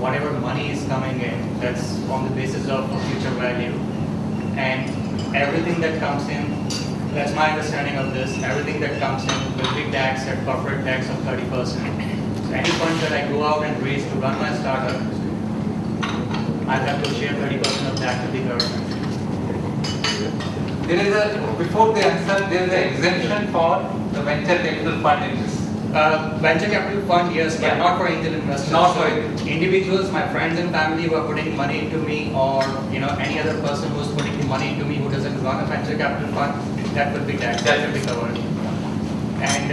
whatever money is coming in, that's on the basis of future value. And everything that comes in, that's my understanding of this, everything that comes in will be taxed at corporate tax of 30%. So any funds that I go out and raise to run my startup, I have to share 30% of that to the government. There is a, before the answer, there is an exemption for the venture capital fund in this. Venture capital fund, yes, but not for angel investors. Not for individuals, my friends and family who are putting money into me, or any other person who is putting the money into me who doesn't run a venture capital fund, that will be taxed. That will be covered. And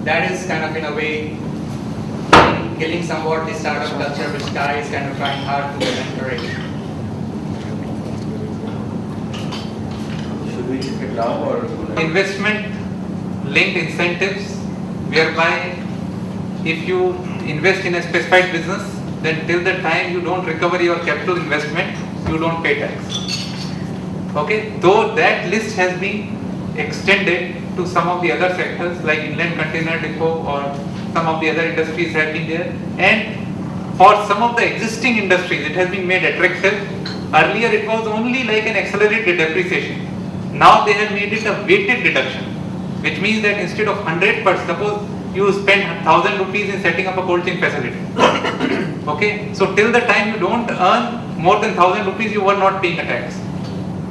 that is kind of in a way killing somewhat the startup culture, which Kai is kind of trying hard to encourage. Should we take it now or? Investment linked incentives, whereby if you invest in a specified business, then till the time you don't recover your capital investment, you don't pay tax. Okay, though that list has been extended to some of the other sectors like inland container depot or some of the other industries have been there, and for some of the existing industries it has been made attractive. Earlier it was only like an accelerated depreciation. Now they have made it a weighted deduction, which means that instead of 100%, suppose you spend 1,000 rupees in setting up a cold chain facility. Okay, so till the time you don't earn more than 1,000 rupees, you are not paying a tax.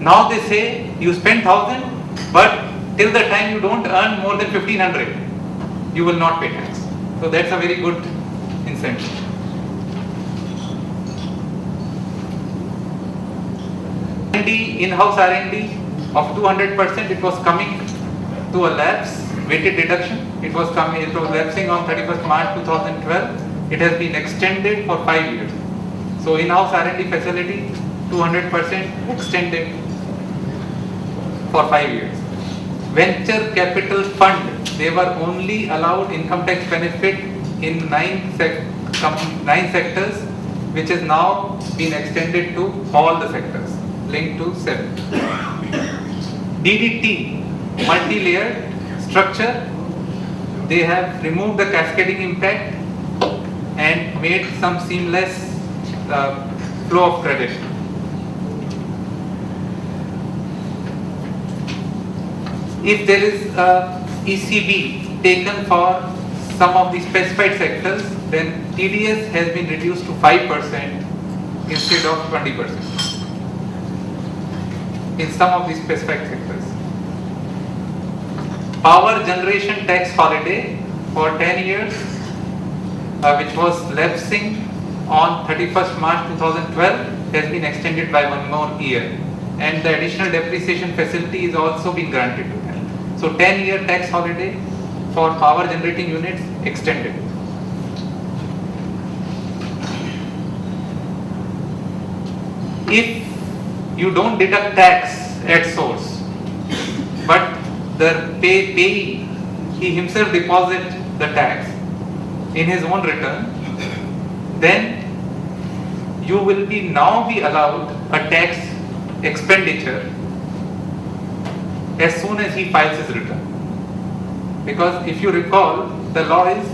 Now they say you spend 1,000, but till the time you don't earn more than 1,500, you will not pay tax. So that's a very good incentive. R&D, in-house R&D of 200%, it was coming to a lapse, weighted deduction. It was lapsing on 31st March 2012. It has been extended for 5 years. So in-house R&D facility, 200% extended for 5 years. Venture capital fund, they were only allowed income tax benefit in 9 sectors, which has now been extended to all the sectors, linked to 7. DDT, multi-layered structure, they have removed the cascading impact and made some seamless flow of credit. If there is a ECB taken for some of the specified sectors, then TDS has been reduced to 5% instead of 20% in some of the specified sectors. Power generation tax holiday for 10 years, which was lapsing on 31st March 2012, has been extended by 1 more year, and the additional depreciation facility is also being granted to them. So 10-year tax holiday for power generating units extended. If you don't deduct tax at source, but the payee, he himself deposits the tax in his own return, then you will now be allowed a tax expenditure as soon as he files his return. Because if you recall, the law is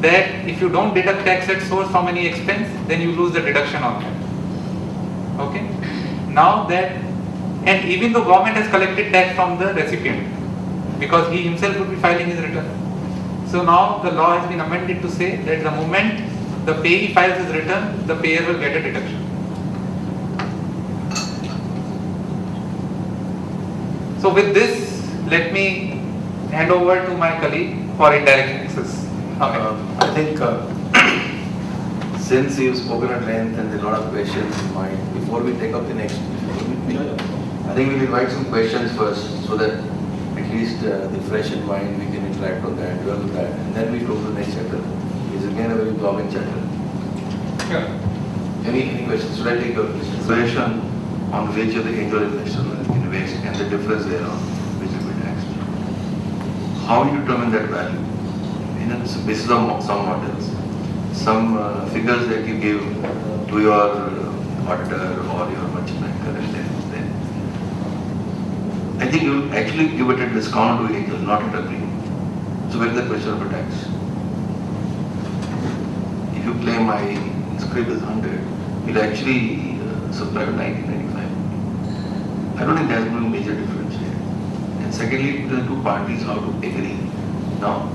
that if you don't deduct tax at source from any expense, then you lose the deduction on that. Okay? Now that, and even though government has collected tax from the recipient, because he himself would be filing his return. So now the law has been amended to say that the moment the payee files his return, the payer will get a deduction. So with this, let me hand over to my colleague for indirect taxes. I think since you've spoken at length and there are a lot of questions in mind, before we take up the next, I think we'll invite some questions first so that at least the fresh in mind we can interact on that, dwell on that, and then we go to the next chapter. It's again a very blogging chapter. Sure. Any questions? Should I take a question on which of the angel investors will invest and the difference thereon, which will be taxed? How you determine that value? In a basis of some models, some figures that you give to your auditor or your merchant banker, and then I think you will actually give it a discount to angel, not at a premium. So where is the question of a tax? If you claim my scrip is 100, he'll actually subscribe 1995. I don't think there's no major difference here. And secondly, the two parties how to agree. Now,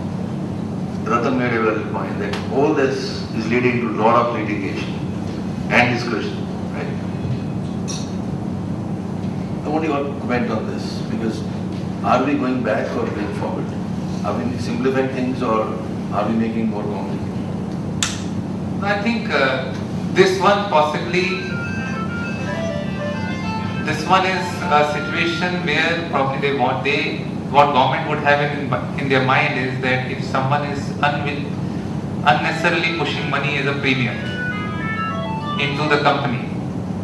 Ratan made a valid point that all this is leading to a lot of litigation and discussion, right? I want your comment on this, because are we going back or going forward? Are we simplifying things or are we making more complicated? I think this one possibly, this one is a situation where probably what government would have in their mind is that if someone is unnecessarily pushing money as a premium into the company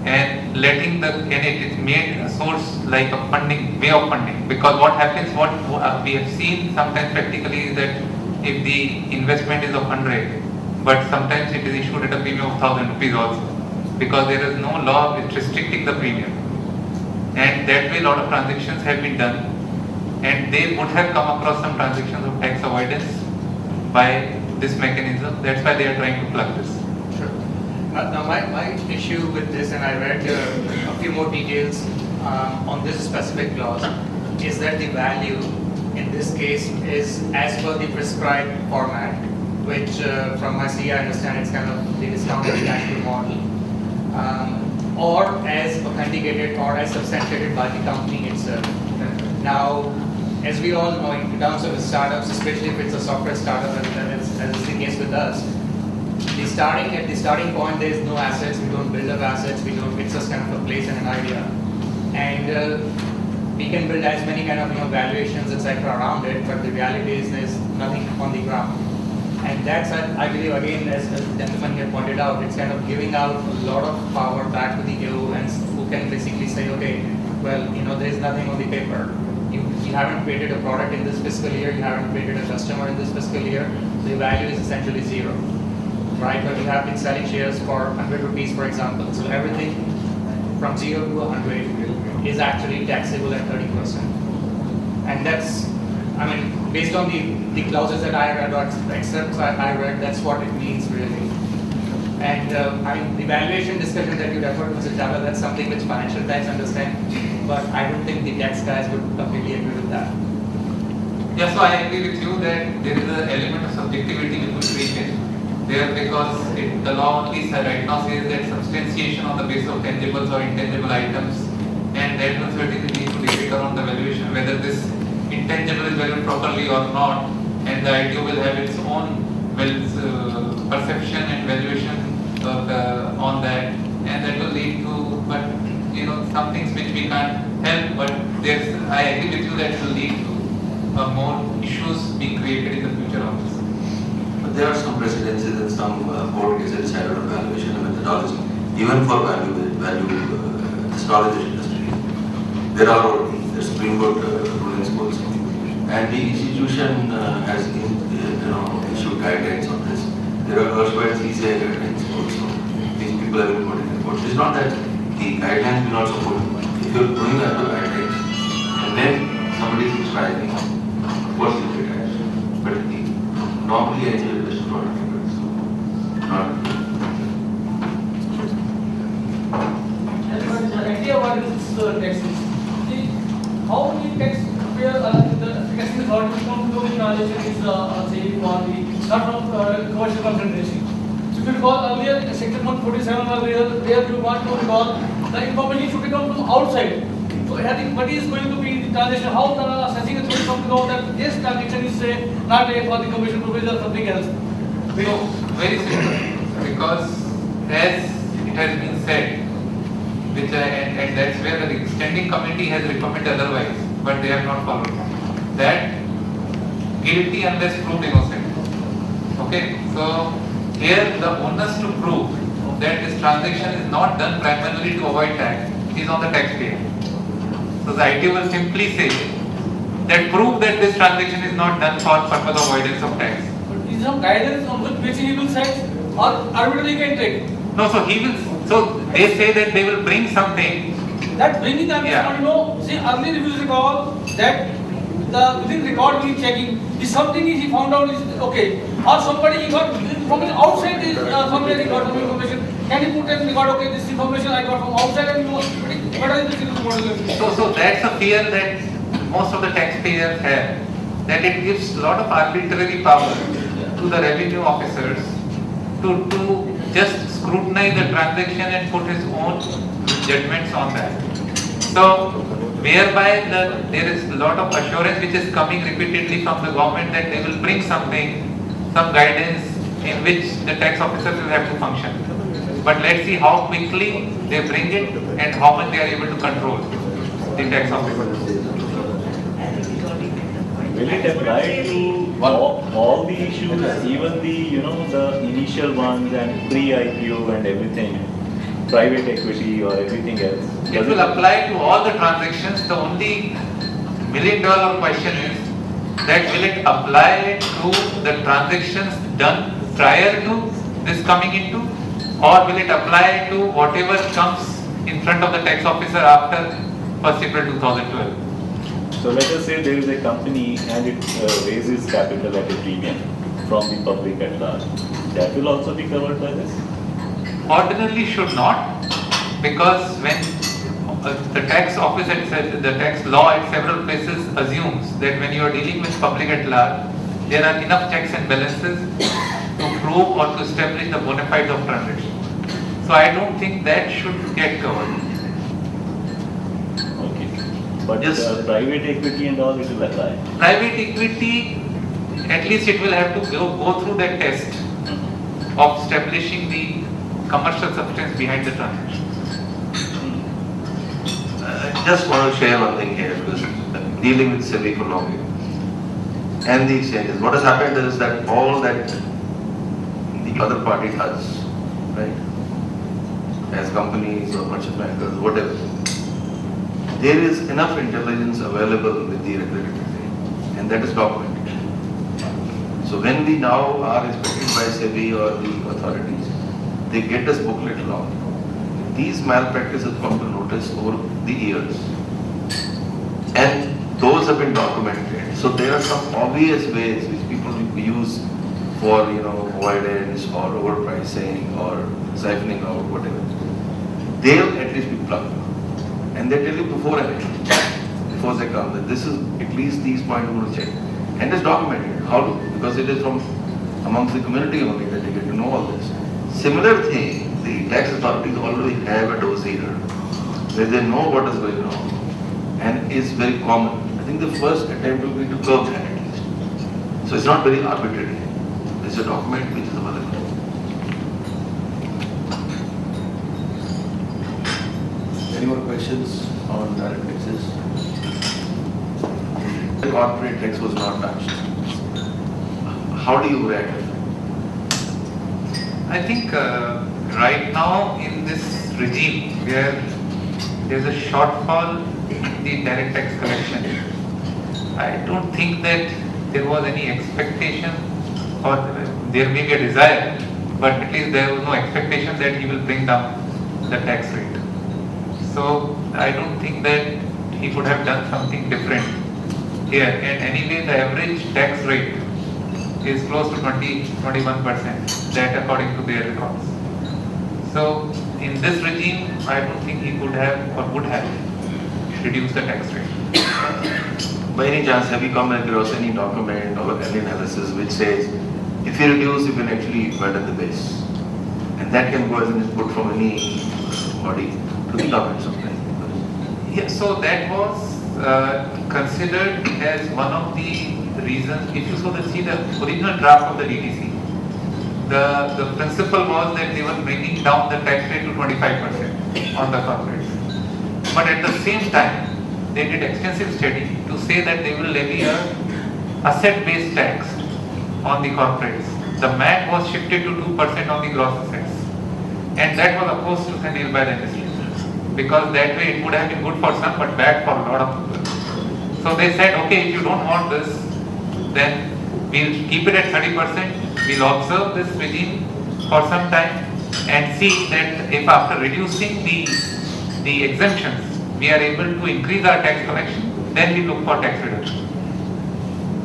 and letting and it is made a source like a way of funding, because what happens, what we have seen sometimes practically is that if the investment is of 100, but sometimes it is issued at a premium of 1,000 rupees also, because there is no law which restricting the premium, and that way a lot of transactions have been done, and they would have come across some transactions of tax avoidance by this mechanism. That's why they are trying to plug this. Sure. Now my issue with this, and I read a few more details on this specific clause, is that the value in this case is as per the prescribed format, which from my CA I understand it's kind of the discounted cash flow model, or as authenticated or as substantiated by the company itself. Now, as we all know, in terms of startups, especially if it's a software startup, as is the case with us, at the starting point there is no assets, we don't build up assets, it's just kind of a place and an idea. And we can build as many kind of valuations, etc. around it, but the reality is there's nothing on the ground. And that's, I believe, again, as the gentleman here pointed out, it's kind of giving out a lot of power back to the EU, and who can basically say, okay, well, there's nothing on the paper. You haven't created a product in this fiscal year, you haven't created a customer in this fiscal year, so the value is essentially zero, right? But you have been selling shares for 100 rupees, for example. So everything from 0 to 100 is actually taxable at 30%. And that's, based on the clauses that I read, or excerpts I read, that's what it means really. And the valuation discussion that you referred to, Mr. Chawla, that's something which financial guys understand, but I don't think the tax guys would completely agree with that. Yeah, so I agree with you that there is an element of subjectivity which will creep in there, because the law only right now says that substantiation on the basis of tangibles or intangible items, and that will certainly need to debate around the valuation whether this intangible is valued properly or not, and the ITO will have its own perception and valuation on that, and that will lead to, but some things which we can't help, but I agree with you that it will lead to more issues being created in the future of this. But there are some precedences and some board cases decided on valuation and methodology, even for value astrology industry. There are already the Supreme Court rulings also, and the institution has issued guidelines on this. There are erstwhile CCI guidelines also. These people have been put in report. It's not that the guidelines will not support you. If you're going after guidelines and then somebody is prescribing, of course you get action. But normally I say this is not difficult. Not idea what is tax is. How the tax where the tax is not from the transaction is say for the not from commercial concentration. So if you recall earlier section 147 where you want to recall the information should come from outside. So I think what is going to be the transaction, how the assessing authority come to know that this transaction is say not a for the commercial purpose or something else. So very simple, because as it has been said, and that's where the standing committee has recommended otherwise, but they have not followed that, guilty unless proved innocent. Okay, so here the onus to prove that this transaction is not done primarily to avoid tax is on the taxpayer. So the IT will simply say that prove that this transaction is not done for purpose of avoidance of tax. But is some guidance on which he will set or arbitrarily can take? No, so they say that they will bring something. That bringing the see earlier if you recall that the within record we checking is something he found out is okay, or somebody he got from outside this somewhere he got some information. Can you put and record, okay, this information I got from outside and you know what are the business model? So that's a fear that most of the taxpayers have, that it gives a lot of arbitrary power to the revenue officers to just scrutinize the transaction and put his own judgments on that. So whereby there is a lot of assurance which is coming repeatedly from the government that they will bring something, some guidance in which the tax officers will have to function. But let's see how quickly they bring it and how much they are able to control the tax officers. Will it apply to all the issues, even the, the initial ones and pre-IPO and everything, private equity or everything else? It will apply to all the transactions. The only $1 million question is that will it apply to the transactions done prior to this coming into, or will it apply to whatever comes in front of the tax officer after 1st April 2012? So let us say there is a company and it raises capital at a premium from the public at large. That will also be covered by this? Ordinarily should not, because when the tax office, the tax law at several places assumes that when you are dealing with public at large, there are enough checks and balances to prove or to establish the bona fides of transaction. So I don't think that should get covered. But Yes. Private equity and all, it will apply. Private equity, at least it will have to go through that test of establishing the commercial substance behind the transaction. I just want to share one thing here, because dealing with SEBI for long and the exchanges, what has happened is that all that the other party does, right, as companies or merchant bankers, whatever, there is enough intelligence available with the regulatory, and that is documented. So when we now are inspected by SEBI or the authorities, they get us booklet along. These malpractices come to notice over the years, and those have been documented. So there are some obvious ways which people use for avoidance or overpricing or siphoning out, whatever. They'll at least be plugged. And they tell you before they come that this is at least these points we will check. And it's documented. How? Because it is from amongst the community only that they get to know all this. Similar thing, the tax authorities already have a dossier where they know what is going on, and it's very common. I think the first attempt will be to curb that at least. So it's not very arbitrary. It's a document which is available. Any more questions on direct taxes? The corporate tax was not touched. How do you react? I think right now in this regime where there's a shortfall in the direct tax collection, I don't think that there was any expectation, or there may be a desire, but at least there was no expectation that he will bring down the tax rate. So I don't think that he could have done something different here. And anyway, the average tax rate is close to 20-21%, that according to their records. So in this regime, I don't think he could have or would have reduced the tax rate. By any chance, have you come across any document or any analysis which says if you reduce, you can actually widen the base? And that can go as an input from any body to the government sometimes. Yeah, so that was considered as one of the reasons. If you see the original draft of the DTC, the principle was that they were bringing down the tax rate to 25% on the corporates. But at the same time, they did extensive study to say that they will levy a asset-based tax on the corporates. The MAT was shifted to 2% on the gross assets, and that was opposed to Sanil by the industry, because that way it would have been good for some but bad for a lot of people. So they said, okay, if you don't want this, then we'll keep it at 30%, we'll observe this regime for some time and see that if after reducing the exemptions, we are able to increase our tax collection, then we look for tax reduction.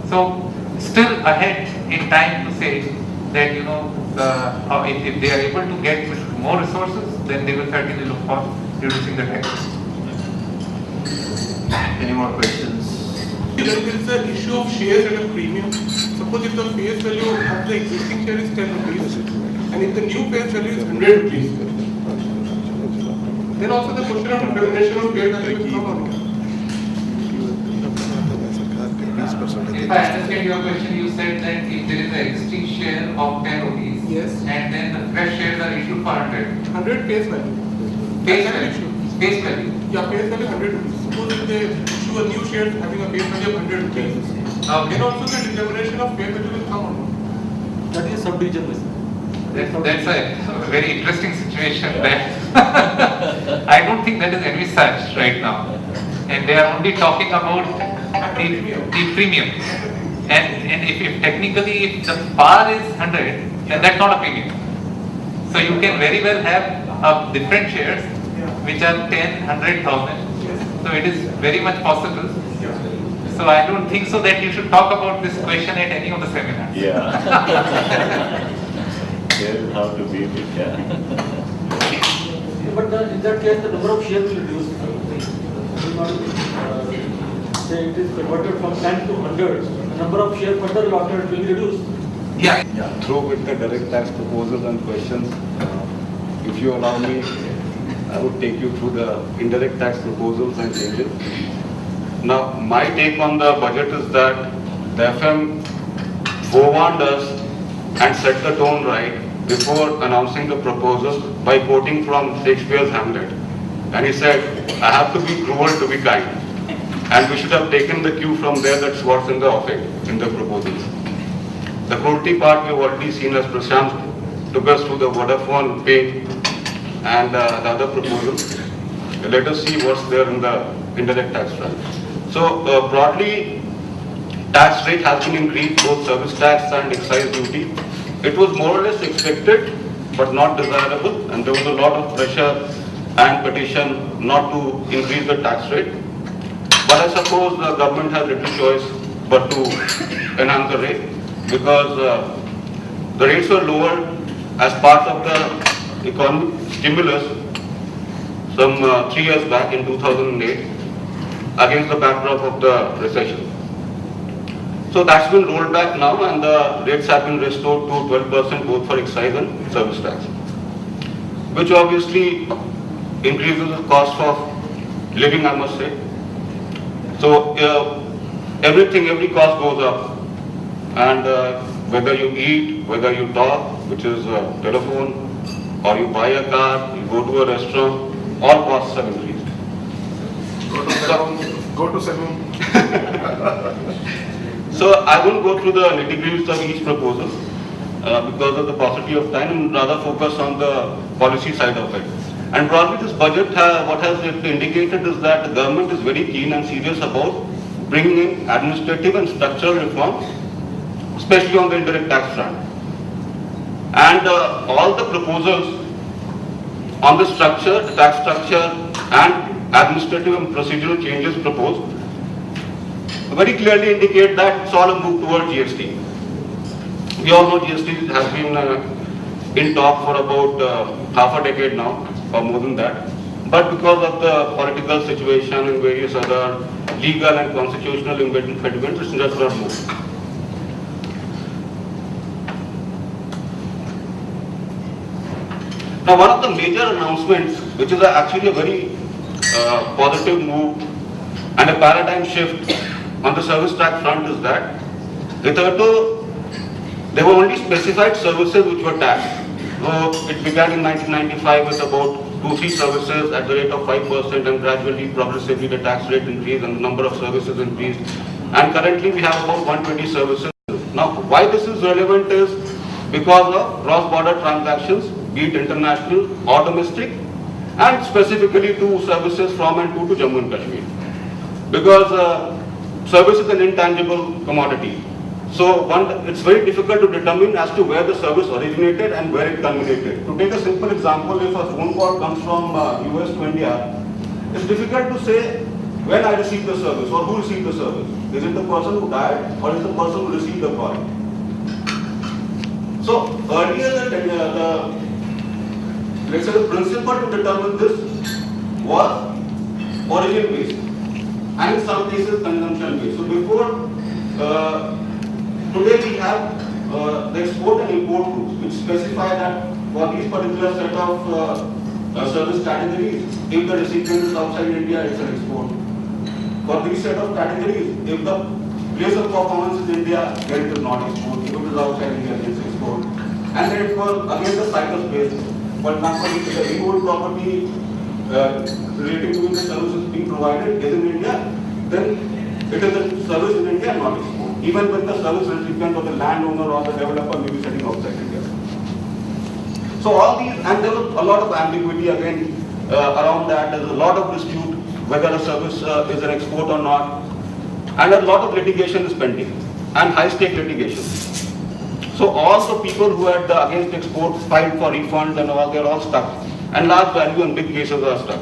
So still ahead in time to say that if they are able to get more resources, then they will certainly look for reducing the taxes. Any more questions? There is an issue of shares at a premium. Suppose if the face value of the existing share is 10 rupees and if the new face value is 100 rupees, then also the question of determination of fair value will come on. If I understand your question, you said that if there is an existing share of 10 rupees, Yes. and then the fresh shares are issued for 100. 100 face value. Face That's an value. issue. Face value. Yeah, face value 100 rupees. Suppose if they issue a new share having a face value of 100 rupees, then also the determination of fair value will come on. That is sub-division. That's a very interesting situation that I don't think that is any such right now. And they are only talking about the premium. And if technically if the par is 100, then that's not a premium. So you can very well have different shares which are 10, 100,000. So it is very much possible. So I don't think so that you should talk about this question at any of the seminars. Yeah. There is how to beat it, yeah. But in that case, the number of shares will reduce. Say it is converted from 10 to 100, the number of shares further allotted will be reduced. Yeah. Through with the direct tax proposals and questions, if you allow me, I would take you through the indirect tax proposals and changes. Now, my take on the budget is that the FM forewarned us and set the tone right before announcing the proposal by quoting from Shakespeare's Hamlet. And he said, I have to be cruel to be kind. And we should have taken the cue from there. That's what's in the offing, in the proposals. The cruelty part we have already seen as Prashant took us through the Vodafone pay and the other proposals. Let us see what's there in the indirect tax front. So broadly, tax rate has been increased, both service tax and excise duty. It was more or less expected, but not desirable, and there was a lot of pressure and petition not to increase the tax rate. But I suppose the government has little choice but to enhance the rate, because the rates were lowered as part of the economic stimulus some 3 years back in 2008 against the backdrop of the recession. So that's been rolled back now, and the rates have been restored to 12% both for excise and service tax, which obviously increases the cost of living, I must say. So every cost goes up, and whether you eat, whether you talk, which is telephone, or you buy a car, you go to a restaurant, all costs have increased. Go to Salon. So I won't go through the nitty-gritties of each proposal because of the paucity of time, and rather focus on the policy side of it. And broadly, this budget, what has it indicated is that the government is very keen and serious about bringing in administrative and structural reforms, especially on the indirect tax front. And all the proposals on the structure, the tax structure, and administrative and procedural changes proposed very clearly indicate that it's all a move towards GST. We all know GST has been in talk for about half a decade now, or more than that. But because of the political situation and various other legal and constitutional impediments, it's just not moved. Now, one of the major announcements, which is actually a very positive move and a paradigm shift on the service tax front, is that hitherto there were only specified services which were taxed. So it began in 1995 with about 2-3 services at the rate of 5%, and gradually, progressively, the tax rate increased and the number of services increased. And currently we have about 120 services. Now, why this is relevant is because of cross-border transactions, be it international or domestic, and specifically to services from and to Jammu and Kashmir. Because service is an intangible commodity. So it's very difficult to determine as to where the service originated and where it culminated. To take a simple example, if a phone call comes from US to India, it's difficult to say when I received the service or who received the service. Is it the person who died or is it the person who received the call? So earlier let's say the principle to determine this was origin based and in some cases consumption based. So before, today we have the export and import rules which specify that for these particular set of service categories, if the recipient is outside India, it's an export. For these set of categories, if the place of performance is India, then it is not export. If it is outside India, then it's export. And then it was again the cycle based. For example, if the leasehold property relating to which the service is being provided is in India, then it is a service in India, not export. Even when the service recipient or the landowner or the developer may be sitting outside India. So all these, and there was a lot of ambiguity again around that. There's a lot of dispute whether a service is an export or not, and a lot of litigation is pending, and high-stake litigation. So all the people who had against export filed for refunds and all, they're all stuck, and large value and big cases are stuck.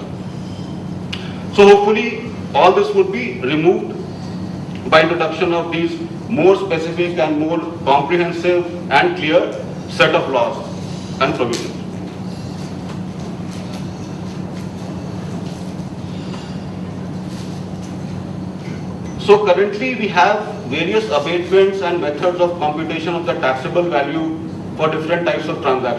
So hopefully all this would be removed by introduction of these more specific and more comprehensive and clear set of laws and provisions. So currently we have various abatements and methods of computation of the taxable value for different types of transactions.